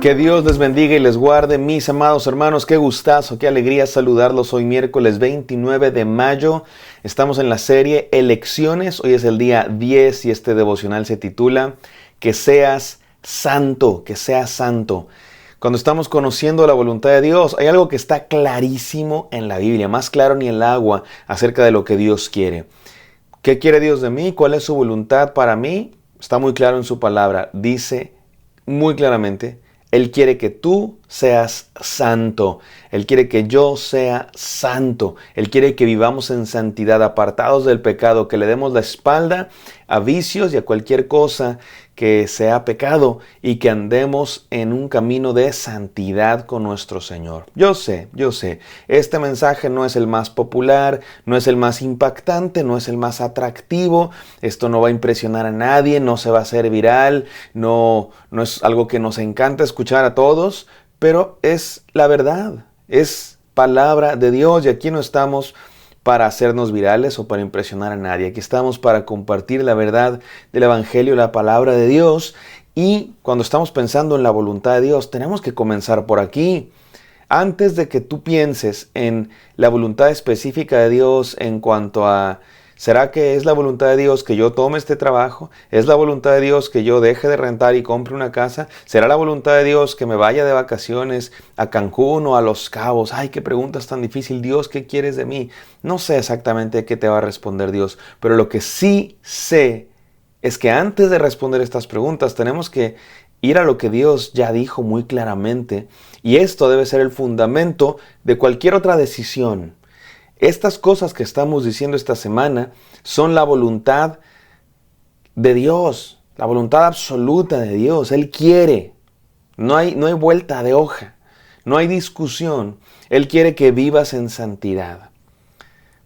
Que Dios les bendiga y les guarde, mis amados hermanos. Qué gustazo, qué alegría saludarlos hoy miércoles 29 de mayo. Estamos en la serie Elecciones. Hoy es el día 10 y este devocional se titula Que seas santo, que seas santo. Cuando estamos conociendo la voluntad de Dios, hay algo que está clarísimo en la Biblia, más claro ni el agua, acerca de lo que Dios quiere. ¿Qué quiere Dios de mí? ¿Cuál es su voluntad para mí? Está muy claro en su palabra. Dice muy claramente: Él quiere que tú seas santo. Él quiere que yo sea santo. Él quiere que vivamos en santidad, apartados del pecado, que le demos la espalda a vicios y a cualquier cosa que sea pecado y que andemos en un camino de santidad con nuestro Señor. Yo sé, este mensaje no es el más popular, no es el más impactante, no es el más atractivo. Esto no va a impresionar a nadie, no se va a hacer viral, no es algo que nos encanta escuchar a todos, pero es la verdad, es palabra de Dios y aquí no estamos para hacernos virales o para impresionar a nadie. Aquí estamos para compartir la verdad del Evangelio, la palabra de Dios. Y cuando estamos pensando en la voluntad de Dios, tenemos que comenzar por aquí. Antes de que tú pienses en la voluntad específica de Dios en cuanto a ¿será que es la voluntad de Dios que yo tome este trabajo? ¿Es la voluntad de Dios que yo deje de rentar y compre una casa? ¿Será la voluntad de Dios que me vaya de vacaciones a Cancún o a Los Cabos? ¡Ay, qué preguntas tan difícil! Dios, ¿qué quieres de mí? No sé exactamente qué te va a responder Dios, pero lo que sí sé es que antes de responder estas preguntas tenemos que ir a lo que Dios ya dijo muy claramente, y esto debe ser el fundamento de cualquier otra decisión. Estas cosas que estamos diciendo esta semana son la voluntad de Dios, la voluntad absoluta de Dios. Él quiere, no hay vuelta de hoja, no hay discusión. Él quiere que vivas en santidad.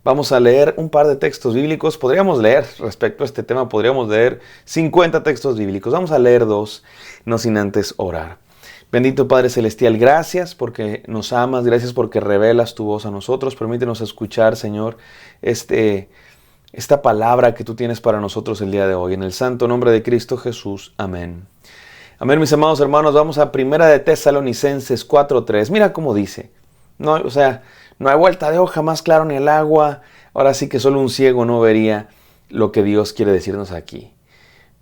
Vamos a leer un par de textos bíblicos. Podríamos leer, respecto a este tema, podríamos leer 50 textos bíblicos. Vamos a leer 2, no sin antes orar. Bendito Padre Celestial, gracias porque nos amas, gracias porque revelas tu voz a nosotros. Permítenos escuchar, Señor, esta palabra que tú tienes para nosotros el día de hoy. En el santo nombre de Cristo Jesús. Amén. Amén, mis amados hermanos. Vamos a 1 de Tesalonicenses 4:3. Mira cómo dice. No hay vuelta de hoja, más claro ni el agua. Ahora sí que solo un ciego no vería lo que Dios quiere decirnos aquí.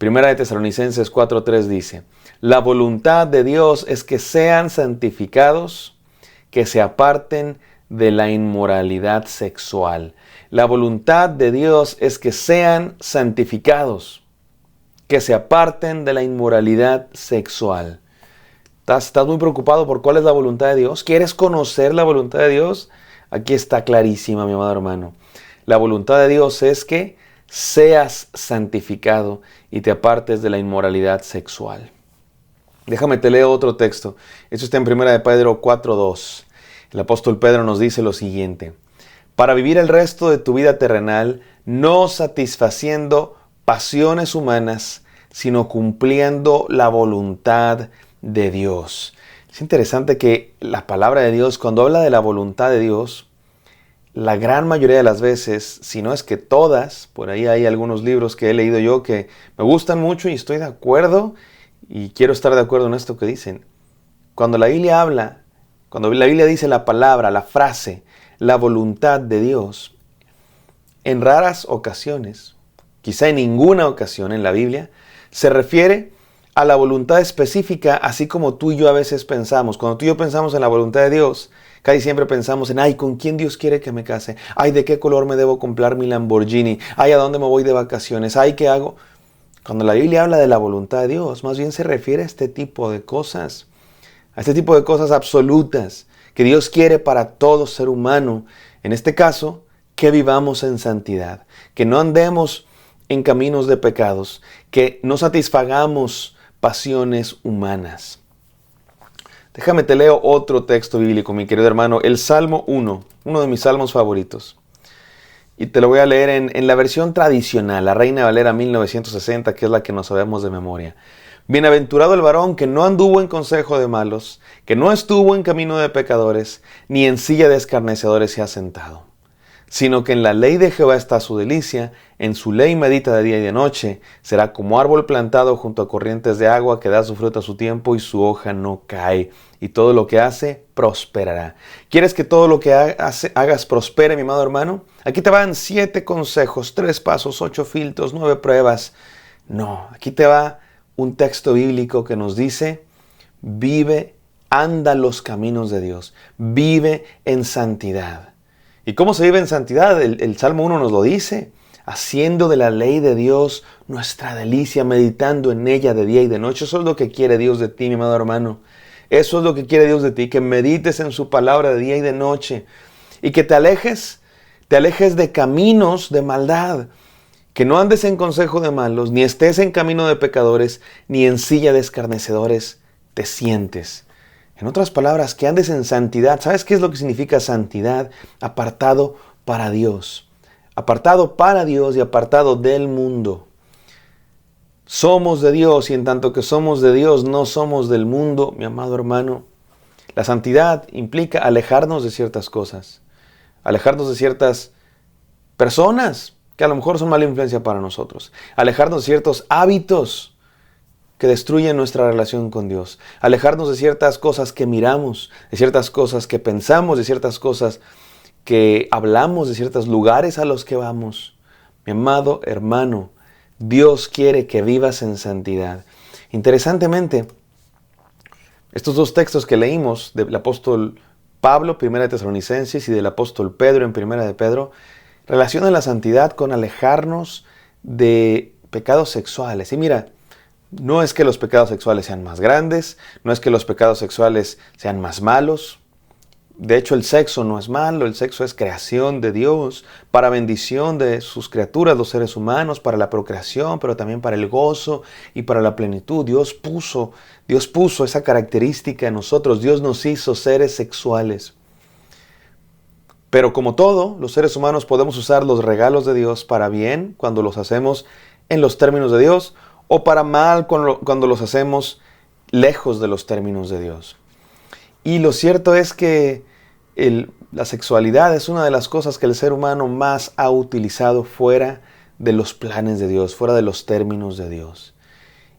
1 de Tesalonicenses 4:3 dice: La voluntad de Dios es que sean santificados, que se aparten de la inmoralidad sexual. La voluntad de Dios es que sean santificados, que se aparten de la inmoralidad sexual. ¿Estás muy preocupado por cuál es la voluntad de Dios? ¿Quieres conocer la voluntad de Dios? Aquí está clarísima, mi amado hermano. La voluntad de Dios es que seas santificado y te apartes de la inmoralidad sexual. Déjame te leo otro texto. Esto está en 1 de Pedro 4:2. El apóstol Pedro nos dice lo siguiente: para vivir el resto de tu vida terrenal, no satisfaciendo pasiones humanas, sino cumpliendo la voluntad de Dios. Es interesante que la palabra de Dios, cuando habla de la voluntad de Dios, la gran mayoría de las veces, si no es que todas, por ahí hay algunos libros que he leído yo que me gustan mucho y estoy de acuerdo y quiero estar de acuerdo en esto que dicen. Cuando la Biblia habla, cuando la Biblia dice la palabra, la frase, la voluntad de Dios, en raras ocasiones, quizá en ninguna ocasión en la Biblia, se refiere a la voluntad específica, así como tú y yo a veces pensamos. Cuando tú y yo pensamos en la voluntad de Dios, casi siempre pensamos en, ay, ¿con quién Dios quiere que me case? Ay, ¿de qué color me debo comprar mi Lamborghini? Ay, ¿a dónde me voy de vacaciones? Ay, ¿qué hago? Cuando la Biblia habla de la voluntad de Dios, más bien se refiere a este tipo de cosas, a este tipo de cosas absolutas que Dios quiere para todo ser humano. En este caso, que vivamos en santidad, que no andemos en caminos de pecados, que no satisfagamos pasiones humanas. Déjame te leo otro texto bíblico, mi querido hermano, el Salmo 1, uno de mis salmos favoritos. Y te lo voy a leer en la versión tradicional, la Reina Valera 1960, que es la que nos sabemos de memoria. Bienaventurado el varón que no anduvo en consejo de malos, que no estuvo en camino de pecadores, ni en silla de escarnecedores se ha sentado. sino que en la ley de Jehová está su delicia, en su ley medita de día y de noche. Será como árbol plantado junto a corrientes de agua que da su fruto a su tiempo y su hoja no cae. Y todo lo que hace prosperará. ¿Quieres que todo lo que hagas prospere, mi amado hermano? Aquí te van 7 consejos, 3 pasos, 8 filtros, 9 pruebas. No, aquí te va un texto bíblico que nos dice: vive, anda los caminos de Dios, vive en santidad. ¿Y cómo se vive en santidad? El Salmo 1 nos lo dice: haciendo de la ley de Dios nuestra delicia, meditando en ella de día y de noche. Eso es lo que quiere Dios de ti, mi amado hermano. Eso es lo que quiere Dios de ti, que medites en su palabra de día y de noche. Y que te alejes de caminos de maldad. Que no andes en consejo de malos, ni estés en camino de pecadores, ni en silla de escarnecedores te sientes. En otras palabras, que andes en santidad. ¿Sabes qué es lo que significa santidad? Apartado para Dios. Apartado para Dios y apartado del mundo. Somos de Dios y en tanto que somos de Dios, no somos del mundo, mi amado hermano. La santidad implica alejarnos de ciertas cosas. Alejarnos de ciertas personas que a lo mejor son mala influencia para nosotros. Alejarnos de ciertos hábitos que destruyen nuestra relación con Dios. Alejarnos de ciertas cosas que miramos, de ciertas cosas que pensamos, de ciertas cosas que hablamos, de ciertos lugares a los que vamos. Mi amado hermano, Dios quiere que vivas en santidad. Interesantemente, estos 2 textos que leímos del apóstol Pablo, 1 de Tesalonicenses, y del apóstol Pedro en 1 de Pedro, relacionan la santidad con alejarnos de pecados sexuales. Y mira, no es que los pecados sexuales sean más grandes, no es que los pecados sexuales sean más malos. De hecho, el sexo no es malo, el sexo es creación de Dios, para bendición de sus criaturas, los seres humanos, para la procreación, pero también para el gozo y para la plenitud. Dios puso esa característica en nosotros, Dios nos hizo seres sexuales. Pero como todo, los seres humanos podemos usar los regalos de Dios para bien cuando los hacemos en los términos de Dios, o para mal cuando los hacemos lejos de los términos de Dios. Y lo cierto es que la sexualidad es una de las cosas que el ser humano más ha utilizado fuera de los planes de Dios, fuera de los términos de Dios.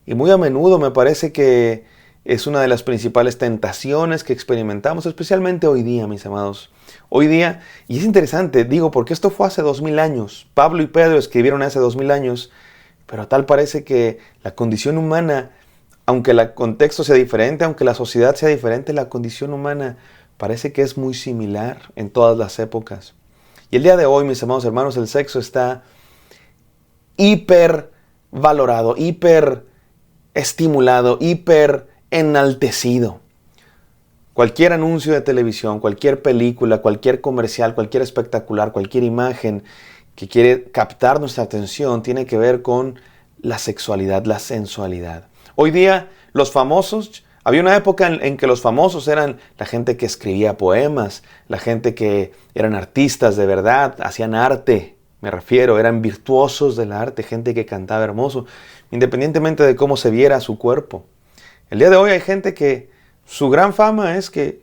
Y muy a menudo me parece que es una de las principales tentaciones que experimentamos, especialmente hoy día, mis amados. Hoy día, y es interesante, digo, porque esto fue hace 2000 años. Pablo y Pedro escribieron hace 2000 años, pero tal parece que la condición humana, aunque el contexto sea diferente, aunque la sociedad sea diferente, la condición humana parece que es muy similar en todas las épocas. Y el día de hoy, mis amados hermanos, el sexo está hiper valorado, hiper estimulado, hiper enaltecido. Cualquier anuncio de televisión, cualquier película, cualquier comercial, cualquier espectacular, cualquier imagen que quiere captar nuestra atención tiene que ver con la sexualidad, la sensualidad. Hoy día los famosos, había una época en que los famosos eran la gente que escribía poemas, la gente que eran artistas de verdad, hacían arte, me refiero, eran virtuosos del arte, gente que cantaba hermoso, independientemente de cómo se viera su cuerpo. El día de hoy hay gente que su gran fama es que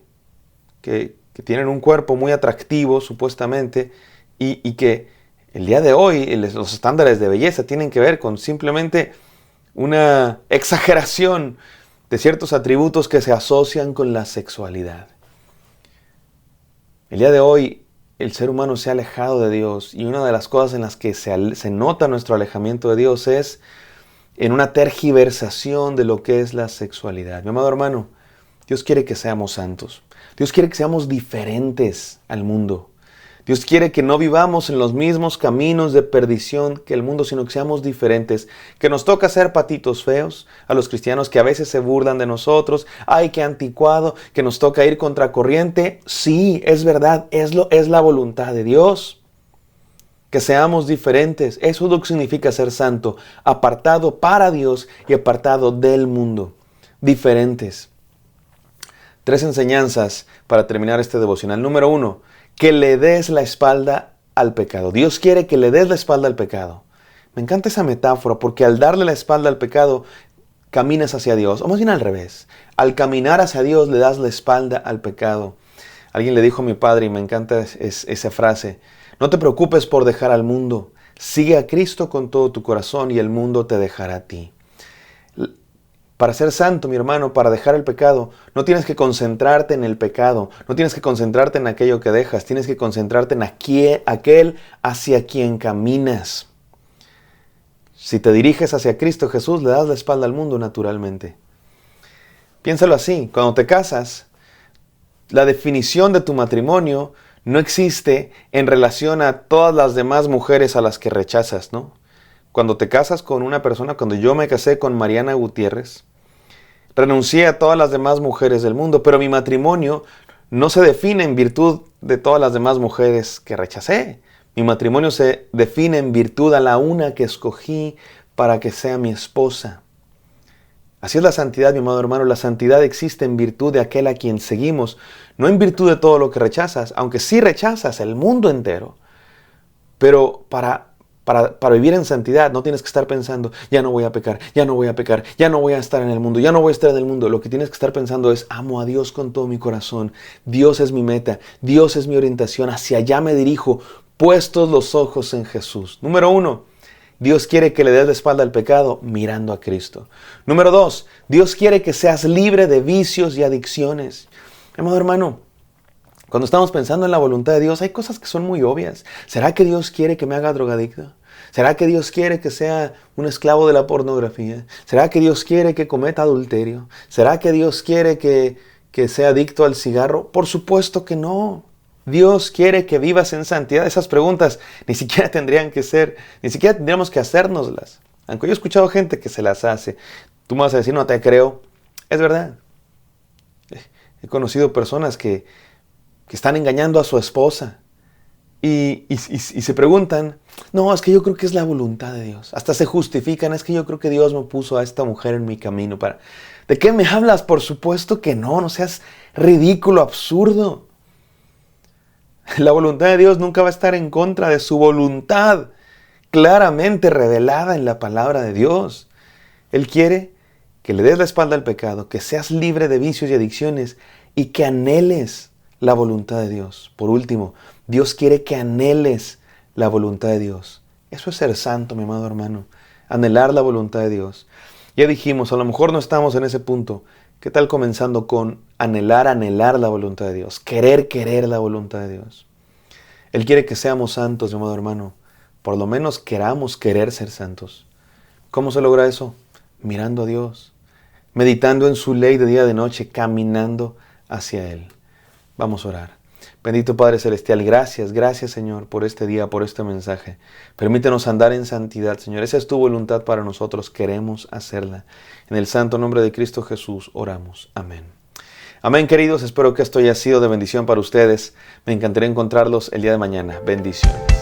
tienen un cuerpo muy atractivo, supuestamente, y que el día de hoy los estándares de belleza tienen que ver con simplemente una exageración de ciertos atributos que se asocian con la sexualidad. El día de hoy el ser humano se ha alejado de Dios, y una de las cosas en las que se nota nuestro alejamiento de Dios es en una tergiversación de lo que es la sexualidad. Mi amado hermano, Dios quiere que seamos santos. Dios quiere que seamos diferentes al mundo. Dios quiere que no vivamos en los mismos caminos de perdición que el mundo, sino que seamos diferentes. Que nos toca ser patitos feos a los cristianos que a veces se burlan de nosotros. ¡Ay, qué anticuado! Que nos toca ir contracorriente. Sí, es verdad, es la voluntad de Dios. Que seamos diferentes. Eso es lo que significa ser santo. Apartado para Dios y apartado del mundo. Diferentes. 3 enseñanzas para terminar este devocional. Número 1. Que le des la espalda al pecado. Dios quiere que le des la espalda al pecado. Me encanta esa metáfora porque al darle la espalda al pecado, caminas hacia Dios. O más bien al revés. Al caminar hacia Dios, le das la espalda al pecado. Alguien le dijo a mi padre, y me encanta esa frase, No te preocupes por dejar al mundo. Sigue a Cristo con todo tu corazón y el mundo te dejará a ti. Para ser santo, mi hermano, para dejar el pecado, no tienes que concentrarte en el pecado, no tienes que concentrarte en aquello que dejas, tienes que concentrarte en aquel hacia quien caminas. Si te diriges hacia Cristo Jesús, le das la espalda al mundo naturalmente. Piénsalo así, cuando te casas, la definición de tu matrimonio no existe en relación a todas las demás mujeres a las que rechazas, ¿no? Cuando te casas con una persona, cuando yo me casé con Mariana Gutiérrez, renuncié a todas las demás mujeres del mundo, pero mi matrimonio no se define en virtud de todas las demás mujeres que rechacé. Mi matrimonio se define en virtud a la una que escogí para que sea mi esposa. Así es la santidad, mi amado hermano. La santidad existe en virtud de aquel a quien seguimos, no en virtud de todo lo que rechazas, aunque sí rechazas el mundo entero. Pero para vivir en santidad no tienes que estar pensando, ya no voy a pecar, ya no voy a pecar, ya no voy a estar en el mundo, ya no voy a estar en el mundo. Lo que tienes que estar pensando es, amo a Dios con todo mi corazón. Dios es mi meta, Dios es mi orientación, hacia allá me dirijo, puestos los ojos en Jesús. Número 1, Dios quiere que le des la espalda al pecado mirando a Cristo. Número 2, Dios quiere que seas libre de vicios y adicciones. Amado hermano, cuando estamos pensando en la voluntad de Dios, hay cosas que son muy obvias. ¿Será que Dios quiere que me haga drogadicto? ¿Será que Dios quiere que sea un esclavo de la pornografía? ¿Será que Dios quiere que cometa adulterio? ¿Será que Dios quiere que sea adicto al cigarro? Por supuesto que no. Dios quiere que vivas en santidad. Esas preguntas ni siquiera tendríamos que hacérnoslas. Aunque yo he escuchado gente que se las hace. Tú me vas a decir, no te creo. Es verdad. He conocido personas que están engañando a su esposa y se preguntan, no, es que yo creo que es la voluntad de Dios. Hasta se justifican, es que yo creo que Dios me puso a esta mujer en mi camino para... ¿De qué me hablas? Por supuesto que no, no seas ridículo, absurdo. La voluntad de Dios nunca va a estar en contra de su voluntad, claramente revelada en la palabra de Dios. Él quiere que le des la espalda al pecado, que seas libre de vicios y adicciones y que anheles la voluntad de Dios. Por último, Dios quiere que anheles la voluntad de Dios. Eso es ser santo, mi amado hermano. Anhelar la voluntad de Dios. Ya dijimos, a lo mejor no estamos en ese punto. ¿Qué tal comenzando con anhelar la voluntad de Dios? Querer la voluntad de Dios. Él quiere que seamos santos, mi amado hermano. Por lo menos querer ser santos. ¿Cómo se logra eso? Mirando a Dios. Meditando en su ley de día y de noche. Caminando hacia Él. Vamos a orar. Bendito Padre Celestial, gracias Señor por este día, por este mensaje. Permítenos andar en santidad, Señor. Esa es tu voluntad para nosotros, queremos hacerla. En el santo nombre de Cristo Jesús oramos. Amén. Amén, queridos, espero que esto haya sido de bendición para ustedes. Me encantaría encontrarlos el día de mañana. Bendiciones.